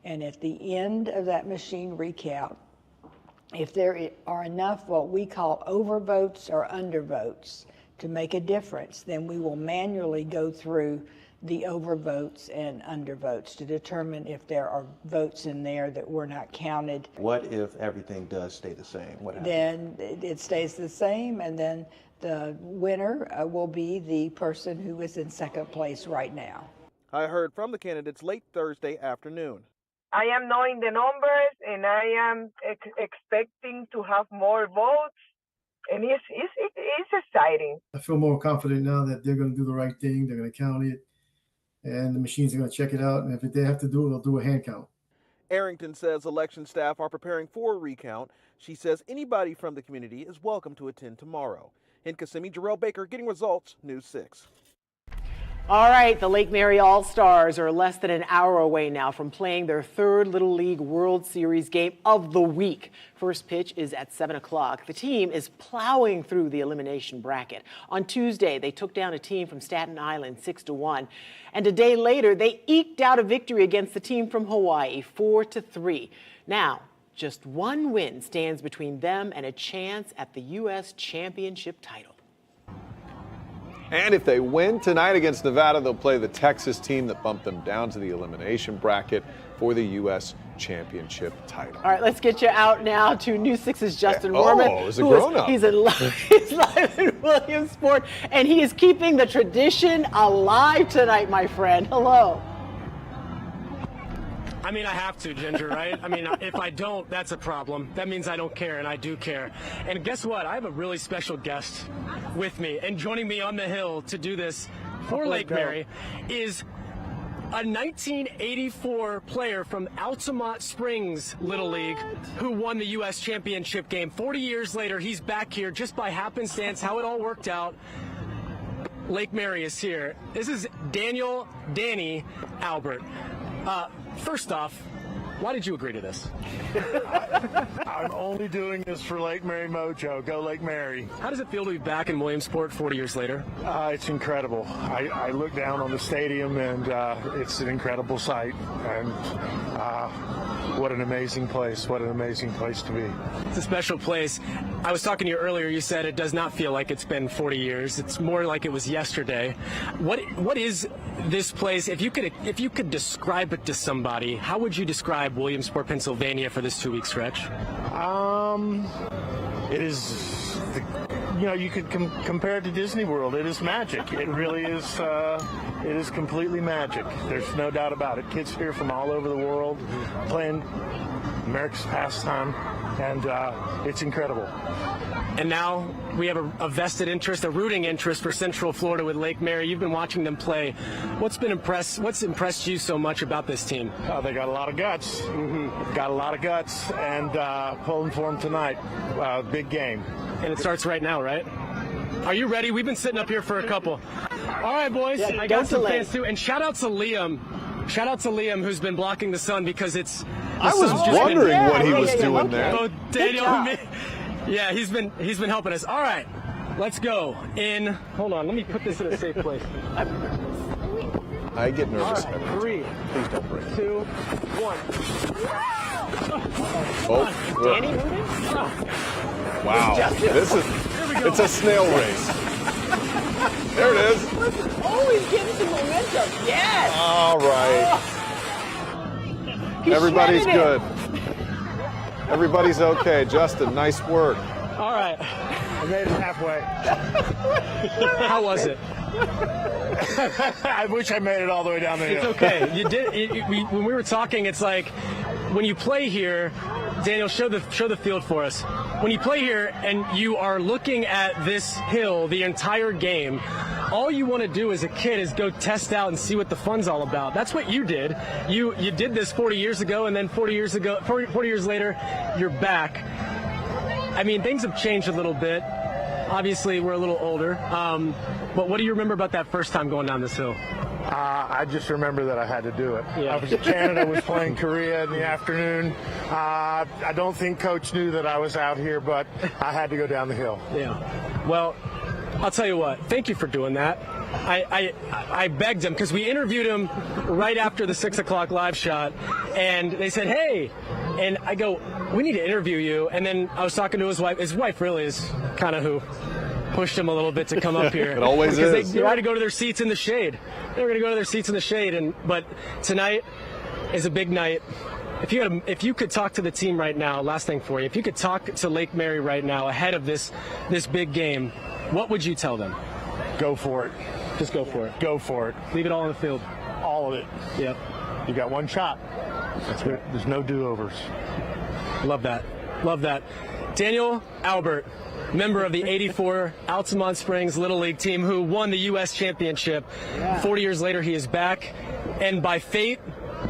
And at the end of that machine recount, if there are enough what we call overvotes or undervotes to make a difference, then we will manually go through the overvotes and undervotes to determine if there are votes in there that were not counted. What if everything does stay the same? What happens? Then it stays the same, and then the winner will be the person who is in second place right now. I heard from the candidates late Thursday afternoon. I am knowing the numbers, and I am expecting to have more votes, and it's exciting. I feel more confident now that they're going to do the right thing. They're going to count it, and the machines are going to check it out. And if they have to do it, they'll do a hand count. Arrington says election staff are preparing for a recount. She says anybody from the community is welcome to attend tomorrow. In Kissimmee, Jarrell Baker, Getting Results, News 6. All right, the Lake Mary All-Stars are less than an hour away now from playing their 3rd Little League World Series game of the week. First pitch is at 7 o'clock. The team is plowing through the elimination bracket. On Tuesday, they took down a team from Staten Island 6-1. And a day later, they eked out a victory against the team from Hawaii 4-3. Now, just one win stands between them and a chance at the U.S. Championship title. And if they win tonight against Nevada, they'll play the Texas team that bumped them down to the elimination bracket for the U.S. Championship title. All right, let's get you out now to News 6's Justin Warman. Oh, it's a grown-up. He's live in Williamsport, and he is keeping the tradition alive tonight, my friend. Hello. I mean, I have to, Ginger, right? I mean, if I don't, that's a problem. That means I don't care, and I do care. And guess what? I have a really special guest with me, and joining me on the hill to do this for Lake Mary is a 1984 player from Altamont Springs Little League who won the U.S. Championship game. 40 years later, he's back here just by happenstance, how it all worked out. Lake Mary is here. This is Danny Albert. First off, why did you agree to this? I'm only doing this for Lake Mary Mojo. Go Lake Mary. How does it feel to be back in Williamsport 40 years later? It's incredible. I look down on the stadium, and it's an incredible sight. And what an amazing place. What an amazing place to be. It's a special place. I was talking to you earlier. You said it does not feel like it's been 40 years. It's more like it was yesterday. What is this place? If you could describe it to somebody, how would you describe Williamsport, Pennsylvania for this 2-week stretch? It is, you could compare it to Disney World. It is magic. It really is. It is completely magic. There's no doubt about it. Kids here from all over the world playing America's pastime, and it's incredible. And now we have a vested interest, a rooting interest for Central Florida with Lake Mary. You've been watching them play. What's impressed you so much about this team? They got a lot of guts. Got a lot of guts, and pulling for them tonight. Big game. And it starts right now, right? Are you ready? We've been sitting up here for a couple. All right, boys. Yeah, I got some fans too. And shout out to Liam. Shout out to Liam, who's been blocking the sun because it's. I was wondering what he was doing there. Both Daniel and me. Yeah, he's been helping us. All right, let's go. Hold on, let me put this in a safe place. I get nervous. All right, 3, Please don't break. 2, 1. Oh, Danny moving? wow. It's a snail race. There it is. Listen, always getting some momentum. Yes. All right. He's Everybody's shredding good. Everybody's okay. Justin, nice work. All right. I made it halfway. How was it? I wish I made it all the way down the hill. It's okay. You did. When we were talking, it's like when you play here. Daniel, show the field for us. When you play here and you are looking at this hill the entire game, all you want to do as a kid is go test out and see what the fun's all about. That's what you did. You did this 40 years ago, and then 40 years later, you're back. I mean, things have changed a little bit. Obviously, we're a little older. But what do you remember about that first time going down this hill? I just remember that I had to do it. Yeah. I was in Canada, was playing Korea in the afternoon. I don't think Coach knew that I was out here, but I had to go down the hill. Yeah. Well, I'll tell you what. Thank you for doing that. I begged him because we interviewed him right after the 6 o'clock live shot, and they said, "Hey," and I go, "We need to interview you." And then I was talking to his wife. His wife really is kind of who pushed him a little bit to come up here. It always because is. They were going to go to their seats in the shade. But tonight is a big night. If you could talk to the team right now, last thing for you, if you could talk to Lake Mary right now ahead of this big game, what would you tell them? Go for it. Just go for it. Go for it. Leave it all on the field. All of it. Yep. You got one shot. That's right. There's no do-overs. Love that. Love that. Daniel Albert, member of the 84 Altamont Springs Little League team who won the U.S. championship. Yeah. 40 years later, he is back. And by fate,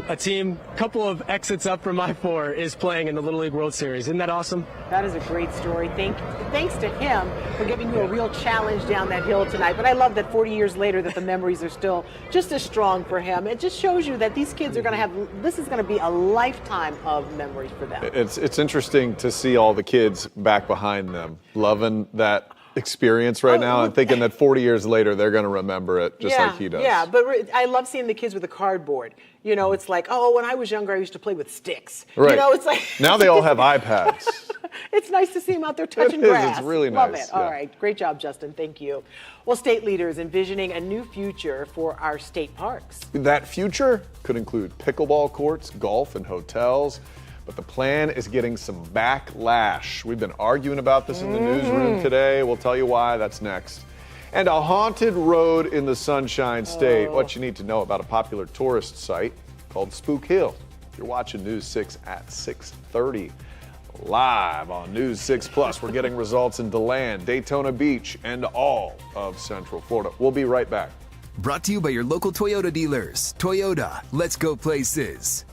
a team couple of exits up from I-4 is playing in the Little League World Series. Isn't that awesome? That is a great story. Thanks to him for giving you a real challenge down that hill tonight. But I love that 40 years later that the memories are still just as strong for him. It just shows you that these kids are going to have, this is going to be a lifetime of memories for them. It's interesting to see all the kids back behind them, loving that experience right now and thinking that 40 years later they're going to remember it just like he does. Yeah, but I love seeing the kids with the cardboard. You know, it's like, oh, when I was younger, I used to play with sticks. Right. You know, it's like now they all have iPads. It's nice to see them out there touching grass. It's really Love nice. it. All right. Great job, Justin. Thank you. Well, state leaders envisioning a new future for our state parks. That future could include pickleball courts, golf, and hotels. But the plan is getting some backlash. We've been arguing about this in the newsroom today. We'll tell you why. That's next. And a haunted road in the Sunshine State. What you need to know about a popular tourist site called Spook Hill. You're watching News 6 at 6:30. Live on News 6 Plus. We're getting results in DeLand, Daytona Beach, and all of Central Florida. We'll be right back. Brought to you by your local Toyota dealers. Toyota, let's go places.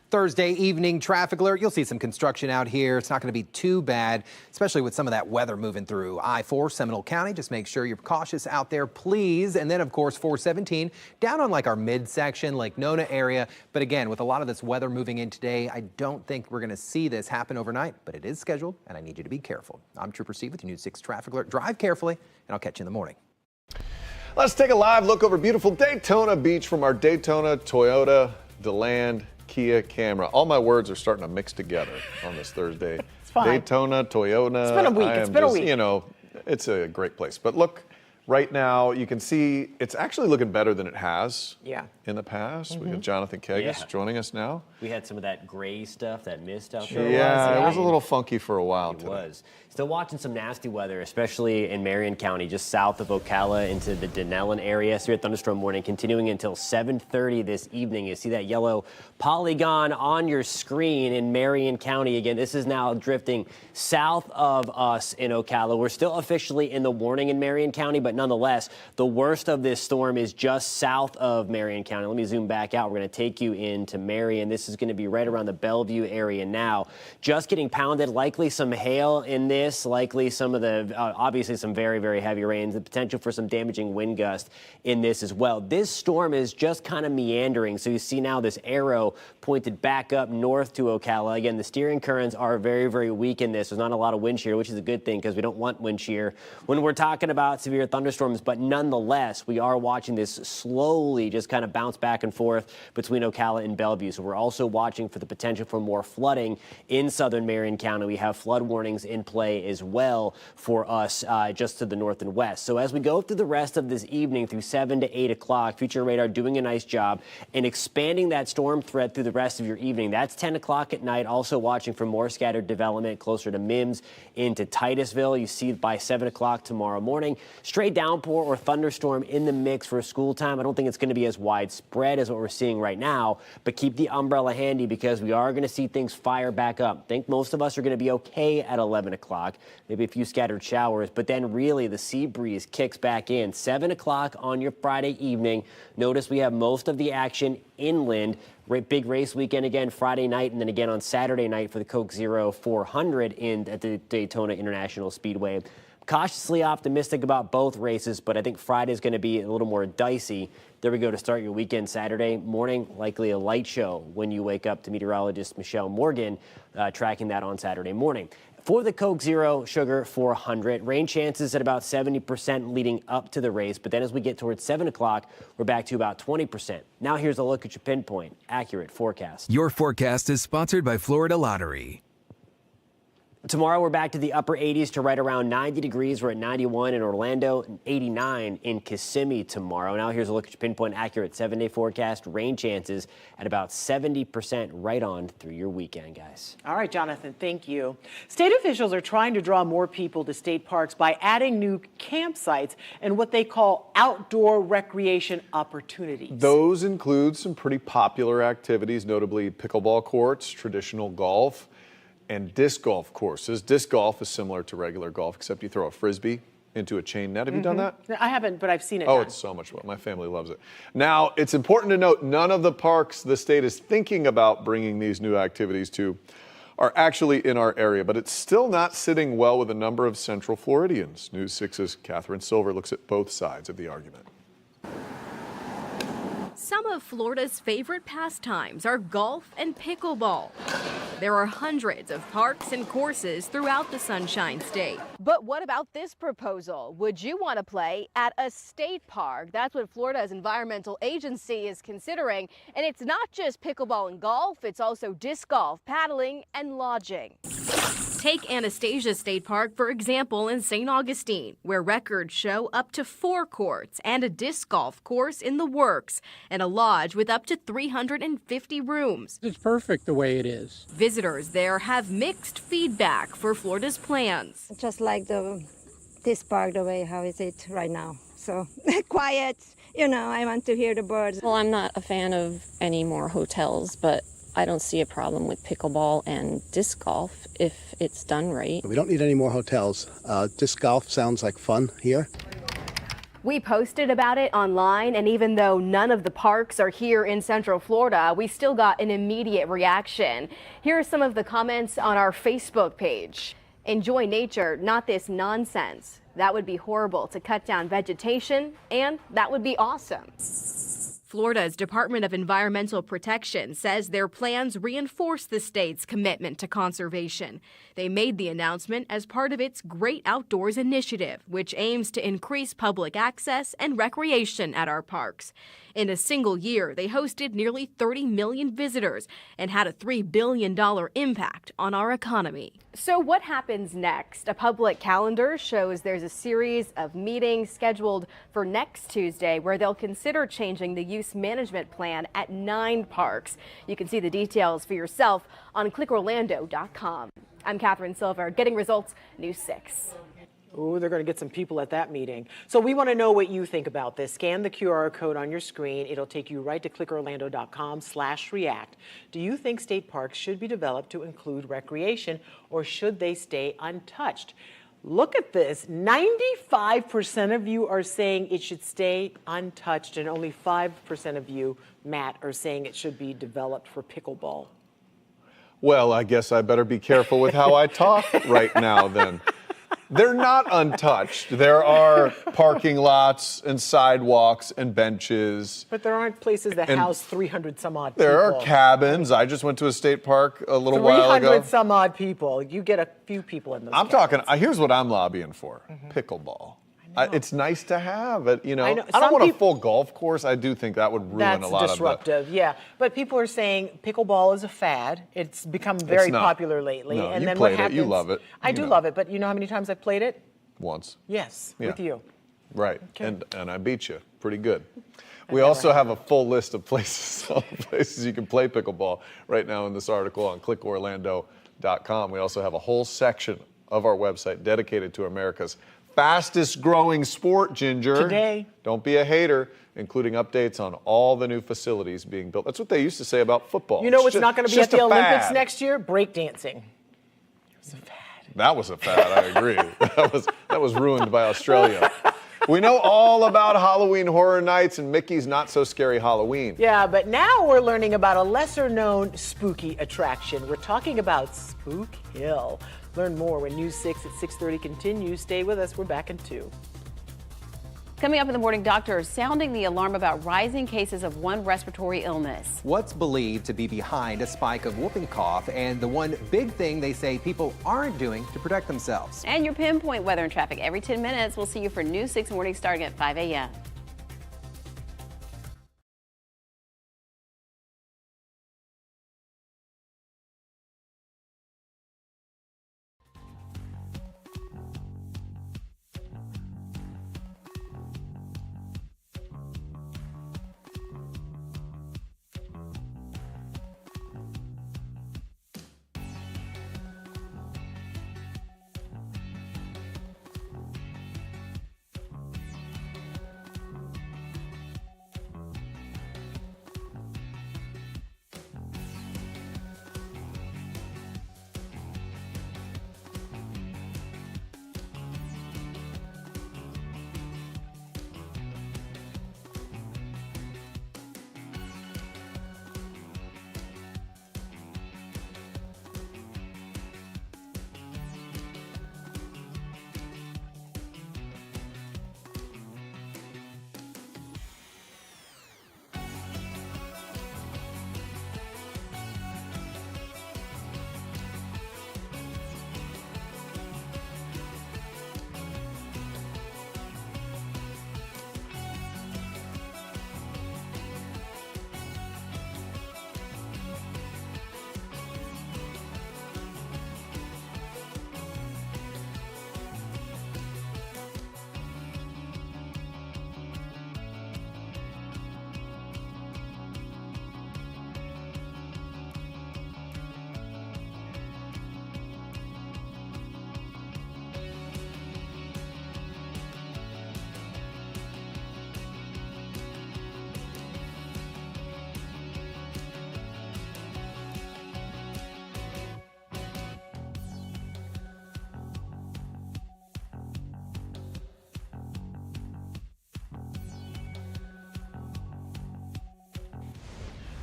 Thursday evening traffic alert. You'll see some construction out here. It's not going to be too bad, especially with some of that weather moving through I-4 Seminole County. Just make sure you're cautious out there, please. And then, of course, 417 down on like our midsection, Lake Nona area. But again, with a lot of this weather moving in today, I don't think we're going to see this happen overnight, but it is scheduled, and I need you to be careful. I'm Trooper Steve with your News 6 traffic alert. Drive carefully, and I'll catch you in the morning. Let's take a live look over beautiful Daytona Beach from our Daytona, Toyota, DeLand, Kia camera. All my words are starting to mix together on this Thursday. It's fine. Daytona, Toyota. It's been a week. It's been a week. You know, it's a great place. But look, right now you can see it's actually looking better than it has in the past. We got Jonathan Kegas joining us now. We had some of that gray stuff, that mist out there. Yeah, it was a little funky for a while It today. was. Still watching some nasty weather, especially in Marion County, just south of Ocala into the Denellen area. Severe thunderstorm warning continuing until 7:30 this evening. You see that yellow polygon on your screen in Marion County. Again, this is now drifting south of us in Ocala. We're still officially in the warning in Marion County, but nonetheless, the worst of this storm is just south of Marion County. Let me zoom back out. We're going to take you into Marion. This is going to be right around the Bellevue area now. Just getting pounded, likely some hail in this. Likely some of the, obviously some very, very heavy rains, the potential for some damaging wind gust in this as well. This storm is just kind of meandering. So you see now this arrow pointed back up north to Ocala. Again, the steering currents are very, very weak in this. There's not a lot of wind shear, which is a good thing because we don't want wind shear when we're talking about severe thunderstorms. But nonetheless, we are watching this slowly just kind of bounce back and forth between Ocala and Bellevue. So we're also watching for the potential for more flooding in southern Marion County. We have flood warnings in play as well for us just to the north and west. So as we go through the rest of this evening through 7 to 8 o'clock, Future Radar doing a nice job in expanding that storm threat through the rest of your evening. That's 10 o'clock at night. Also watching for more scattered development closer to Mims into Titusville. You see by 7 o'clock tomorrow morning. Straight downpour or thunderstorm in the mix for school time. I don't think it's going to be as widespread as what we're seeing right now, but keep the umbrella handy because we are going to see things fire back up. I think most of us are going to be okay at 11 o'clock. Maybe a few scattered showers, but then really the sea breeze kicks back in. 7 o'clock on your Friday evening. Notice we have most of the action inland. Big race weekend again Friday night, and then again on Saturday night for the Coke Zero 400 at the Daytona International Speedway. Cautiously optimistic about both races, but I think Friday is going to be a little more dicey. There we go to start your weekend. Saturday morning, likely a light show when you wake up to meteorologist Michelle Morgan tracking that on Saturday morning. For the Coke Zero Sugar 400, rain chances at about 70% leading up to the race, but then as we get towards 7 o'clock, we're back to about 20%. Now here's a look at your pinpoint, accurate forecast. Your forecast is sponsored by Florida Lottery. Tomorrow, we're back to the upper 80s to right around 90 degrees. We're at 91 in Orlando, 89 in Kissimmee tomorrow. Now, here's a look at your pinpoint accurate 7-day forecast. Rain chances at about 70% right on through your weekend, guys. All right, Jonathan, thank you. State officials are trying to draw more people to state parks by adding new campsites and what they call outdoor recreation opportunities. Those include some pretty popular activities, notably pickleball courts, traditional golf, and disc golf courses. Disc golf is similar to regular golf, except you throw a Frisbee into a chain net. Have you done that? I haven't, but I've seen it Oh, done. it's so much fun. My family loves it. Now, it's important to note none of the parks the state is thinking about bringing these new activities to are actually in our area, but it's still not sitting well with a number of Central Floridians. News 6's Catherine Silver looks at both sides of the argument. Some of Florida's favorite pastimes are golf and pickleball. There are hundreds of parks and courses throughout the Sunshine State. But what about this proposal? Would you want to play at a state park? That's what Florida's environmental agency is considering. And it's not just pickleball and golf, it's also disc golf, paddling, and lodging. Take Anastasia State Park, for example, in St. Augustine, where records show up to 4 courts and a disc golf course in the works, and a lodge with up to 350 rooms. It's perfect the way it is. Visitors there have mixed feedback for Florida's plans. Just like this park, the way how is it right now. So quiet, I want to hear the birds. Well, I'm not a fan of any more hotels, but I don't see a problem with pickleball and disc golf if it's done right. We don't need any more hotels. Disc golf sounds like fun here. We posted about it online, and even though none of the parks are here in Central Florida, we still got an immediate reaction. Here are some of the comments on our Facebook page. Enjoy nature, not this nonsense. That would be horrible to cut down vegetation, and that would be awesome. Florida's Department of Environmental Protection says their plans reinforce the state's commitment to conservation. They made the announcement as part of its Great Outdoors Initiative, which aims to increase public access and recreation at our parks. In a single year, they hosted nearly 30 million visitors and had a $3 billion impact on our economy. So what happens next? A public calendar shows there's a series of meetings scheduled for next Tuesday where they'll consider changing the use management plan at 9 parks. You can see the details for yourself on clickorlando.com. I'm Catherine Silver, Getting Results, News 6. Ooh, they're going to get some people at that meeting. So we want to know what you think about this. Scan the QR code on your screen. It'll take you right to clickorlando.com/react. Do you think state parks should be developed to include recreation, or should they stay untouched? Look at this. 95% of you are saying it should stay untouched, and only 5% of you, Matt, are saying it should be developed for pickleball. Well, I guess I better be careful with how I talk right now then. They're not untouched. There are parking lots and sidewalks and benches. But there aren't places that house 300 some odd people. There are cabins. I just went to a state park a little while ago. 300 some odd people. You get a few people in those I'm cabins. talking, here's what I'm lobbying for, pickleball. It's nice to have it, you know. I know. I don't Some want a people- full golf course. I do think that would ruin a lot That's disruptive, yeah. But people are saying pickleball is a fad. It's become very not. popular lately. No, and you then played what it. happens? You love it. I do love it, but you know how many times I've played it? Once. Yes, Yeah. with you. Right, and I beat you pretty good. We also have a full list of places, all the places you can play pickleball right now in this article on clickorlando.com. We also have a whole section of our website dedicated to America's fastest growing sport, Ginger. Today. Don't be a hater, including updates on all the new facilities being built. That's what they used to say about football. You know what's It's not going to be just at the a Olympics fad. next year? Breakdancing. That was a fad, I agree. that was ruined by Australia. We know all about Halloween Horror Nights and Mickey's Not So Scary Halloween. Yeah, but now we're learning about a lesser-known spooky attraction. We're talking about Spook Hill. Learn more when News 6 at 6:30 continues. Stay with us. We're back in 2. Coming up in the morning, doctors sounding the alarm about rising cases of one respiratory illness. What's believed to be behind a spike of whooping cough, and the one big thing they say people aren't doing to protect themselves. And your pinpoint weather and traffic every 10 minutes. We'll see you for News 6 morning starting at 5 a.m.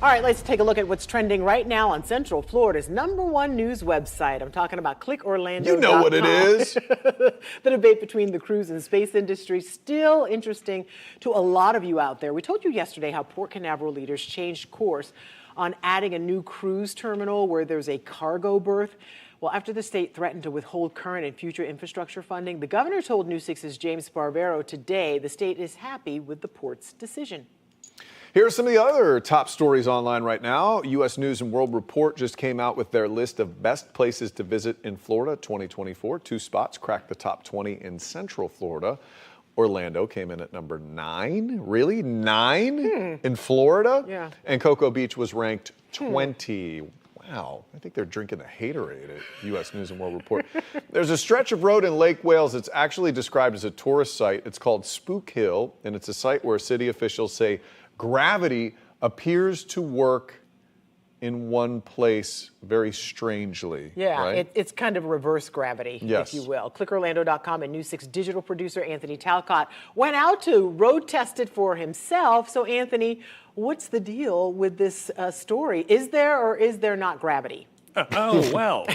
All right, let's take a look at what's trending right now on Central Florida's #1 news website. I'm talking about ClickOrlando.com. You know what it is. The debate between the cruise and space industry still interesting to a lot of you out there. We told you yesterday how Port Canaveral leaders changed course on adding a new cruise terminal where there's a cargo berth. Well, after the state threatened to withhold current and future infrastructure funding, the governor told News 6's James Barbero today the state is happy with the port's decision. Here are some of the other top stories online right now. U.S. News & World Report just came out with their list of best places to visit in Florida 2024. 2 spots cracked the top 20 in Central Florida. Orlando came in at number 9. Really? 9 in Florida? Yeah. And Cocoa Beach was ranked 20. Wow, I think they're drinking the haterade at U.S. News & World Report. There's a stretch of road in Lake Wales that's actually described as a tourist site. It's called Spook Hill, and it's a site where city officials say gravity appears to work in one place very strangely. Yeah, right? it's kind of reverse gravity, Yes. if you will. ClickOrlando.com and News 6 digital producer Anthony Talcott went out to road test it for himself. So, Anthony, what's the deal with this story? Is there or is there not gravity? Oh, well,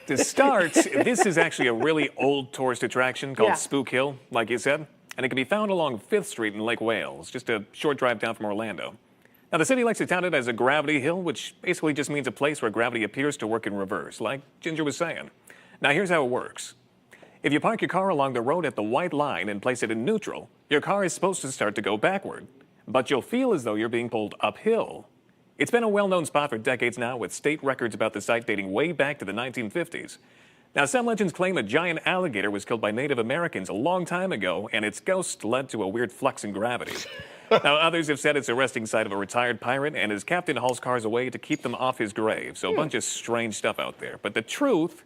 to start, this is actually a really old tourist attraction called Yeah. Spook Hill, like you said, and it can be found along 5th Street in Lake Wales, just a short drive down from Orlando. Now, the city likes to tout it as a gravity hill, which basically just means a place where gravity appears to work in reverse, like Ginger was saying. Now, here's how it works. If you park your car along the road at the white line and place it in neutral, your car is supposed to start to go backward, but you'll feel as though you're being pulled uphill. It's been a well-known spot for decades now, with state records about the site dating way back to the 1950s. Now, some legends claim a giant alligator was killed by Native Americans a long time ago, and its ghost led to a weird flux in gravity. Now, others have said it's a resting site of a retired pirate, and his captain hauls cars away to keep them off his grave. So a bunch of strange stuff out there. But the truth,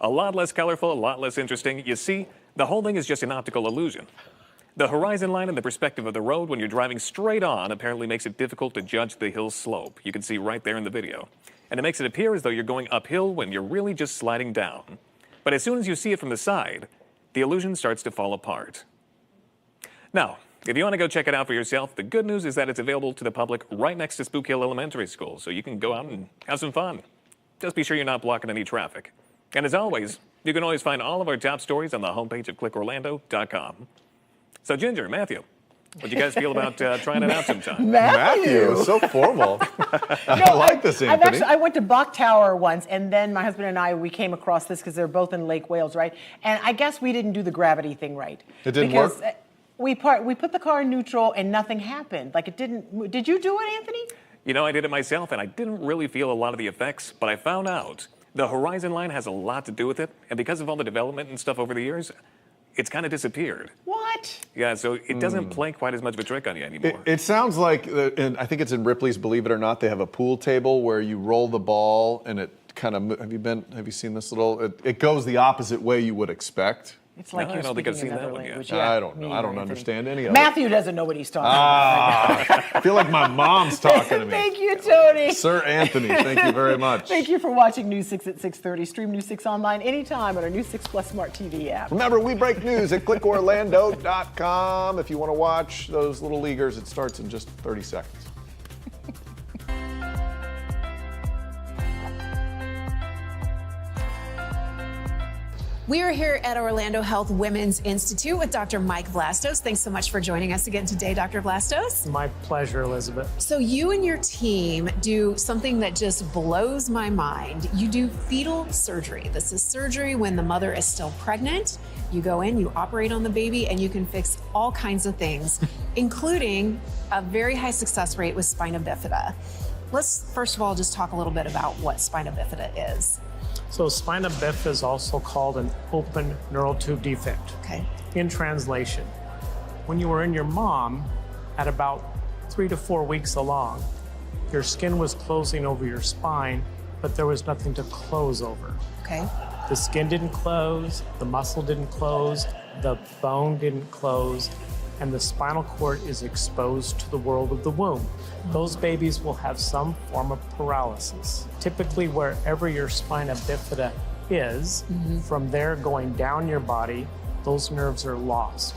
a lot less colorful, a lot less interesting. You see, the whole thing is just an optical illusion. The horizon line and the perspective of the road when you're driving straight on apparently makes it difficult to judge the hill's slope. You can see right there in the video. And it makes it appear as though you're going uphill when you're really just sliding down. But as soon as you see it from the side, the illusion starts to fall apart. Now, if you want to go check it out for yourself, the good news is that it's available to the public right next to Spook Hill Elementary School, so you can go out and have some fun. Just be sure you're not blocking any traffic. And as always, you can always find all of our top stories on the homepage of ClickOrlando.com. So, Ginger, Matthew, what do you guys feel about trying it out sometime? Matthew. So formal. I like this, Anthony. I went to Bok Tower once, and then my husband and I, we came across this because they're both in Lake Wales, right? And I guess we didn't do the gravity thing right. It didn't because work? We put the car in neutral and nothing happened. Like it didn't. Did you do it, Anthony? You know, I did it myself, and I didn't really feel a lot of the effects, but I found out the horizon line has a lot to do with it, and because of all the development and stuff over the years, it's kind of disappeared. What? Yeah, so it doesn't play quite as much of a trick on you anymore. It sounds like, and I think it's in Ripley's Believe It or Not, they have a pool table where you roll the ball and it kind of, have you seen this little, it goes the opposite way you would expect. It's like you're speaking another language. Yeah, I don't know. I don't understand any of it. Matthew doesn't know what he's talking about. I feel like my mom's talking to me. Thank you, Tony. Sir Anthony, thank you very much. Thank you for watching News 6 at 6:30. Stream News 6 online anytime on our News 6 Plus Smart TV app. Remember, we break news at ClickOrlando.com. If you want to watch those little leaguers, it starts in just 30 seconds. We are here at Orlando Health Women's Institute with Dr. Mike Vlastos. Thanks so much for joining us again today, Dr. Vlastos. My pleasure, Elizabeth. So you and your team do something that just blows my mind. You do fetal surgery. This is surgery when the mother is still pregnant. You go in, you operate on the baby, and you can fix all kinds of things, including a very high success rate with spina bifida. Let's first of all just talk a little bit about what spina bifida is. So spina bifida is also called an open neural tube defect. Okay. In translation, when you were in your mom at about 3 to 4 weeks along, your skin was closing over your spine, but there was nothing to close over. Okay. The skin didn't close, the muscle didn't close, the bone didn't close, and the spinal cord is exposed to the world of the womb. Those babies will have some form of paralysis. Typically, wherever your spina bifida is, from there going down your body, those nerves are lost.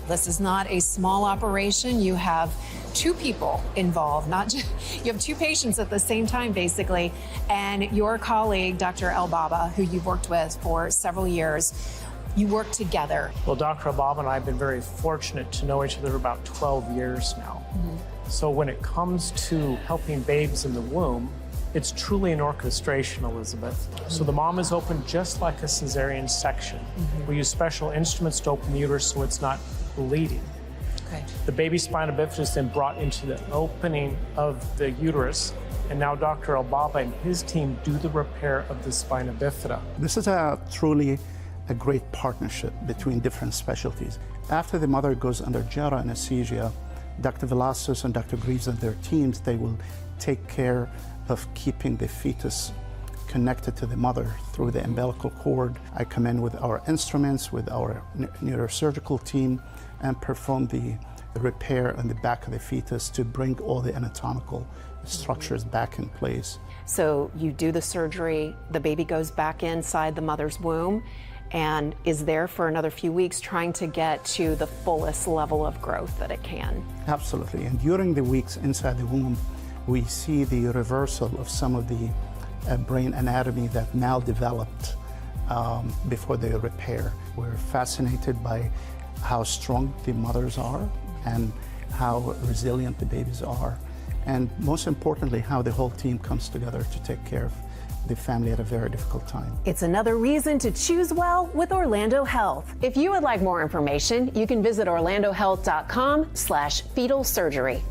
This is not a small operation. You have two people involved, not just, you have two patients at the same time, basically. And your colleague, Dr. El-Baba, who you've worked with for several years, you work together. Well, Dr. El-Baba and I have been very fortunate to know each other for about 12 years now. So when it comes to helping babes in the womb, it's truly an orchestration, Elizabeth. So the mom is open just like a cesarean section. We use special instruments to open the uterus so it's not bleeding. Okay. The baby spina bifida is then brought into the opening of the uterus, and now Dr. El-Baba and his team do the repair of the spina bifida. This is truly a great partnership between different specialties. After the mother goes under general anesthesia, Dr. Velasquez and Dr. Greaves and their teams, they will take care of keeping the fetus connected to the mother through the umbilical cord. I come in with our instruments, with our neurosurgical team, and perform the repair on the back of the fetus to bring all the anatomical structures back in place. So you do the surgery, the baby goes back inside the mother's womb and is there for another few weeks trying to get to the fullest level of growth that it can. Absolutely. And during the weeks inside the womb, we see the reversal of some of the brain anatomy that maldeveloped before the repair. We're fascinated by how strong the mothers are and how resilient the babies are, and most importantly, how the whole team comes together to take care of the family at a very difficult time. It's another reason to choose well with Orlando Health. If you would like more information, you can visit orlandohealth.com/fetal surgery.